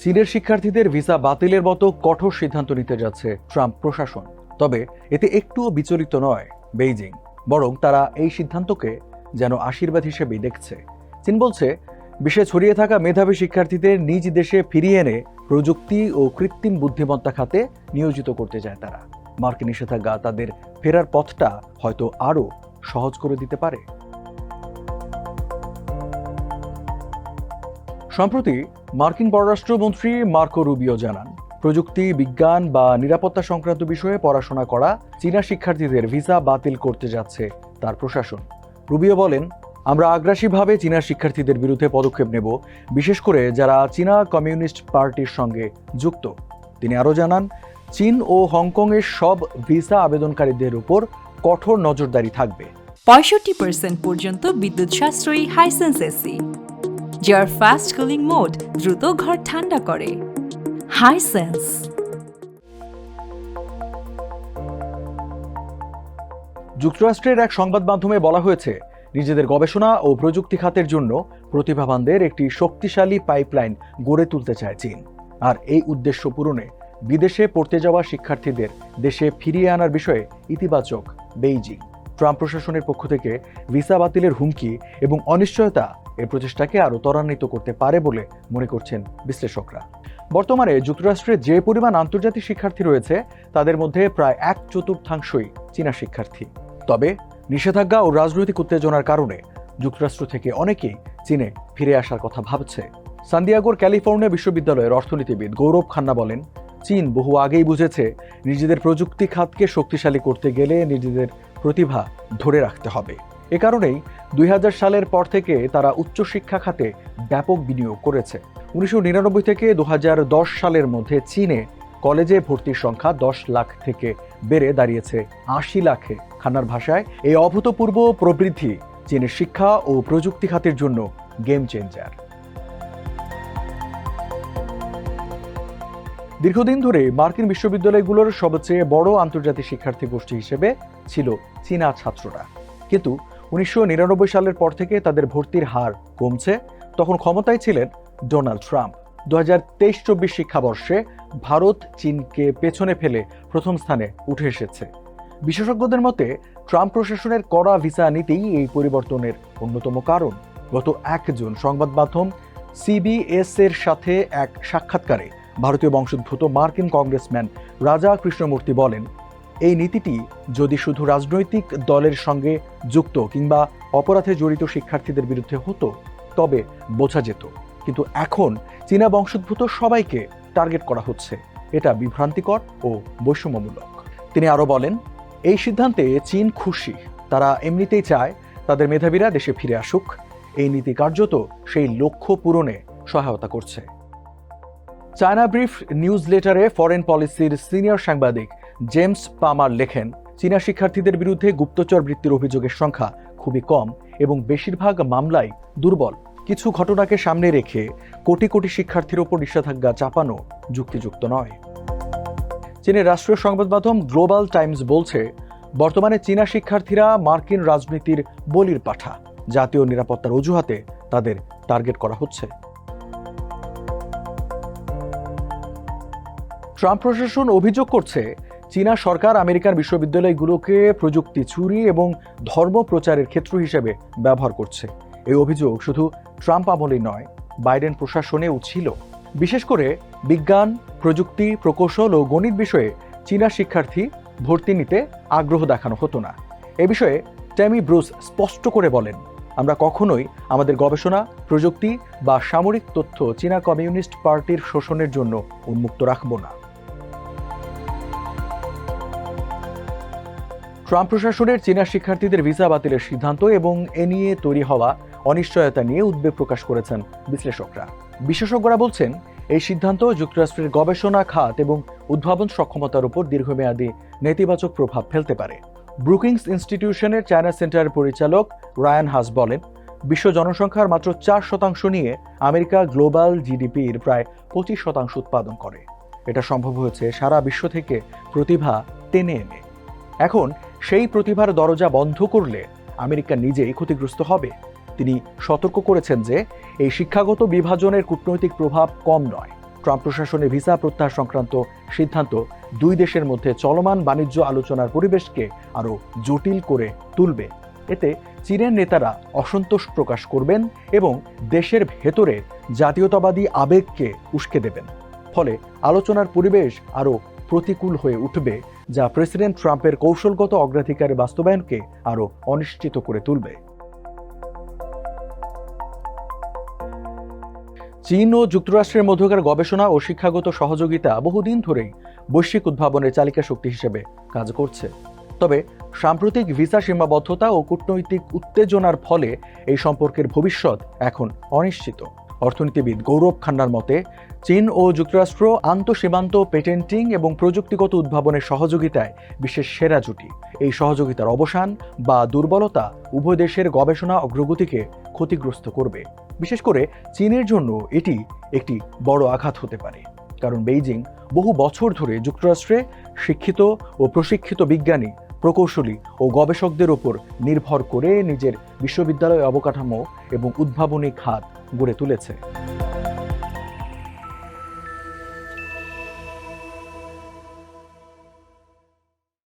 চীনের শিক্ষার্থীদের ভিসা বাতিলের মতো কঠোর সিদ্ধান্ত নিতে যাচ্ছে ট্রাম্প প্রশাসন। তবে এতে একটুও বিচলিত নয় বেইজিং, বরং তারা এই সিদ্ধান্তকে যেন আশীর্বাদ হিসেবেই দেখছে। চীন বলছে, বিশ্বে ছড়িয়ে থাকা মেধাবী শিক্ষার্থীদের নিজ দেশে ফিরিয়ে এনে প্রযুক্তি ও কৃত্রিম বুদ্ধিমত্তা খাতে নিয়োজিত করতে চায় তারা। মার্কিন নিষেধাজ্ঞা তাদের ফেরার পথটা হয়তো আরও সহজ করে দিতে পারে। সম্প্রতি মার্কিন পররাষ্ট্রমন্ত্রী মার্কো রুবিও জানান, প্রযুক্তি, বিজ্ঞান বা নিরাপত্তা সংক্রান্ত বিষয়ে পড়াশোনা করা চীনা শিক্ষার্থীদের ভিসা বাতিল করতে যাচ্ছে তার প্রশাসন। রুবিও বলেন, আমরা আগ্রাসীভাবে চীনা শিক্ষার্থীদের বিরুদ্ধে পদক্ষেপ নেব, বিশেষ করে যারা চীনা কমিউনিস্ট পার্টির সঙ্গে যুক্ত। তিনি আরও জানান, চীন ও হংকংয়ের সব ভিসা আবেদনকারীদের উপর কঠোর নজরদারি থাকবে। 65% পর্যন্ত বিদ্যুৎ সাশ্রয়ী হাইসেন্স এসি, যার ফাস্ট কুলিং মোড দ্রুত ঘর ঠান্ডা করে। হাইসেন্স। যুক্তরাষ্ট্রের এক সংবাদ মাধ্যমে বলা হয়েছে, নিজেদের গবেষণা ও প্রযুক্তি খাতের জন্য প্রতিভাবানদের একটি শক্তিশালী পাইপলাইন গড়ে তুলতে চায় চীন। আর এই উদ্দেশ্য পূরণে বিদেশে পড়তে যাওয়া শিক্ষার্থীদের দেশে ফিরিয়ে আনার বিষয়ে ইতিবাচক বেইজিং। ট্রাম্প প্রশাসনের পক্ষ থেকে ভিসা বাতিলের হুমকি এবং অনিশ্চয়তা এই প্রচেষ্টাকে আরও ত্বরান্বিত করতে পারে বলে মনে করছেন বিশ্লেষকরা। বর্তমানে যুক্তরাষ্ট্রে যে পরিমাণ আন্তর্জাতিক শিক্ষার্থী রয়েছে, তাদের মধ্যে প্রায় 1/4 চীনা শিক্ষার্থী। তবে নিষেধাজ্ঞা ও রাজনৈতিক উত্তেজনার কারণে যুক্তরাষ্ট্র থেকে অনেকেই চীনে ফিরে আসার কথা ভাবছে। সান্দিয়াগোর ক্যালিফোর্নিয়া বিশ্ববিদ্যালয়ের অর্থনীতিবিদ গৌরব খান্না বলেন, চীন বহু আগেই বুঝেছে, নিজেদের প্রযুক্তি খাতকে শক্তিশালী করতে গেলে নিজেদের প্রতিভা ধরে রাখতে হবে। এ কারণেই 2000 সালের পর থেকে তারা উচ্চশিক্ষা খাতে ব্যাপক বিনিয়োগ করেছে। 1999 থেকে 2010 সালের মধ্যে চীনে কলেজে ভর্তির সংখ্যা 10 লাখ থেকে বেড়ে দাঁড়িয়েছে 80 লাখে। খান্নার ভাষায়, এই অভূতপূর্ব প্রবৃদ্ধি চীনের শিক্ষা ও প্রযুক্তি খাতের জন্য গেম চেঞ্জার। দীর্ঘদিন ধরে মার্কিন বিশ্ববিদ্যালয়গুলোর সবচেয়ে বড় আন্তর্জাতিক শিক্ষার্থী গোষ্ঠী হিসেবে ছিল চীনা ছাত্ররা। কিন্তু 1999 সালের পর থেকে তাদের ভর্তির হার কমছে। তখন ক্ষমতায় ছিলেন ডোনাল্ড ট্রাম্প। 2023-24 শিক্ষাবর্ষে ভারত চীনকে পেছনে ফেলে প্রথম স্থানে উঠে এসেছে। বিশেষজ্ঞদের মতে, ট্রাম্প প্রশাসনের কড়া ভিসা নীতিই এই পরিবর্তনের অন্যতম কারণ। গত 1 জুন সংবাদ মাধ্যম CBS এর সাথে এক সাক্ষাৎকারে ভারতীয় বংশোদ্ভূত মার্কিন কংগ্রেসম্যান রাজা কৃষ্ণমূর্তি বলেন, এই নীতিটি যদি শুধু রাজনৈতিক দলের সঙ্গে যুক্ত কিংবা অপরাধে জড়িত শিক্ষার্থীদের বিরুদ্ধে হতো তবে বোঝা যেত, কিন্তু এখন চীনা বংশোদ্ভূত সবাইকে টার্গেট করা হচ্ছে। এটা বিভ্রান্তিকর ও বৈষম্যমূলক। তিনি আরও বলেন, এই সিদ্ধান্তে চীন খুশি। তারা এমনিতেই চায় তাদের মেধাবীরা দেশে ফিরে আসুক। এই নীতি কার্যত সেই লক্ষ্য পূরণে সহায়তা করছে। চায়না ব্রিফ নিউজ লেটারে ফরেন পলিসির সিনিয়র সাংবাদিক জেমস পামার লেখেন, চীনা শিক্ষার্থীদের বিরুদ্ধে গুপ্তচর বৃত্তির অভিযোগের সংখ্যা খুবই কম এবং বেশিরভাগ মামলাই দুর্বল। কিছু ঘটনাকে সামনে রেখে কোটি কোটি শিক্ষার্থীর ওপর নিষেধাজ্ঞা চাপানো যুক্তিযুক্ত নয়। চীনের রাষ্ট্রীয় সংবাদ মাধ্যম গ্লোবাল টাইমস বলছে, বর্তমানে চীনা শিক্ষার্থীরা মার্কিন রাজনীতির বলির পাঠা। জাতীয় নিরাপত্তার অজুহাতে তাদের টার্গেট করা হচ্ছে। ট্রাম্প প্রশাসন অভিযোগ করছে, চীনা সরকার আমেরিকার বিশ্ববিদ্যালয়গুলোকে প্রযুক্তি চুরি এবং ধর্ম প্রচারের ক্ষেত্র হিসেবে ব্যবহার করছে। এই অভিযোগ শুধু ট্রাম্প আমলেই নয়, বাইডেন প্রশাসনেও ছিল। বিশেষ করে বিজ্ঞান, প্রযুক্তি, প্রকৌশল ও গণিত বিষয়ে চীনা শিক্ষার্থী ভর্তি নিতে আগ্রহ দেখানো হতো না। এ বিষয়ে ট্যামি ব্রুস স্পষ্ট করে বলেন, আমরা কখনোই আমাদের গবেষণা, প্রযুক্তি বা সামরিক তথ্য চীনা কমিউনিস্ট পার্টির শোষণের জন্য উন্মুক্ত রাখব না। ট্রাম্প প্রশাসনের চীনা শিক্ষার্থীদের ভিসা বাতিলের সিদ্ধান্ত এবং এ নিয়ে তৈরি হওয়া অনিশ্চয়তা নিয়ে উদ্বেগ প্রকাশ করেছেন বিশ্লেষকরা। বিশেষজ্ঞরা বলছেন, এই সিদ্ধান্ত যুক্তরাষ্ট্রের গবেষণা খাত এবং উদ্ভাবন সক্ষমতার উপর দীর্ঘমেয়াদী নেতিবাচক প্রভাব ফেলতে পারে। ব্রুকিংস ইনস্টিটিউশনের চায়না সেন্টারের পরিচালক রায়ান হাস বলেন, বিশ্ব জনসংখ্যার মাত্র 4% নিয়ে আমেরিকা গ্লোবাল জিডিপির প্রায় 25% উৎপাদন করে। এটা সম্ভব হয়েছে সারা বিশ্ব থেকে প্রতিভা টেনে এনে। এখন সেই প্রতিভার দরজা বন্ধ করলে আমেরিকা নিজেই ক্ষতিগ্রস্ত হবে। তিনি সতর্ক করেছেন যে এই শিক্ষাগত বিভাজনের কূটনৈতিক প্রভাব কম নয়। ট্রাম্প প্রশাসনের ভিসা প্রত্যাহার সংক্রান্ত সিদ্ধান্ত দুই দেশের মধ্যে চলমান বাণিজ্য আলোচনার পরিবেশকে আরও জটিল করে তুলবে। এতে চীনের নেতারা অসন্তোষ প্রকাশ করবেন এবং দেশের ভেতরে জাতীয়তাবাদী আবেগকে উস্কে দেবেন। ফলে আলোচনার পরিবেশ আরও প্রতিকূল হয়ে উঠবে, যা প্রেসিডেন্ট ট্রাম্পের কৌশলগত অগ্রাধিকারের বাস্তবায়নকে আরও অনিশ্চিত করে তুলবে। চীন ও যুক্তরাষ্ট্রের মধ্যকার গবেষণা ও শিক্ষাগত সহযোগিতা বহুদিন ধরেই বৈশ্বিক উদ্ভাবনের চালিকা শক্তি হিসেবে কাজ করছে। তবে সাম্প্রতিক ভিসা সীমাবদ্ধতা ও কূটনৈতিক উত্তেজনার ফলে এই সম্পর্কের ভবিষ্যৎ এখন অনিশ্চিত। অর্থনীতিবিদ গৌরব খান্নার মতে, চীন ও যুক্তরাষ্ট্র আন্তঃসীমান্ত পেটেন্টিং এবং প্রযুক্তিগত উদ্ভাবনের সহযোগিতায় বিশ্বের সেরা জুটি। এই সহযোগিতার অবসান বা দুর্বলতা উভয় দেশের গবেষণা অগ্রগতিকে ক্ষতিগ্রস্ত করবে। বিশেষ করে চীনের জন্য এটি একটি বড় আঘাত হতে পারে, কারণ বেইজিং বহু বছর ধরে যুক্তরাষ্ট্রে শিক্ষিত ও প্রশিক্ষিত বিজ্ঞানী, প্রকৌশলী ও গবেষকদের উপর নির্ভর করে নিজের বিশ্ববিদ্যালয় অবকাঠামো এবং উদ্ভাবনী খাত গড়ে তুলেছে।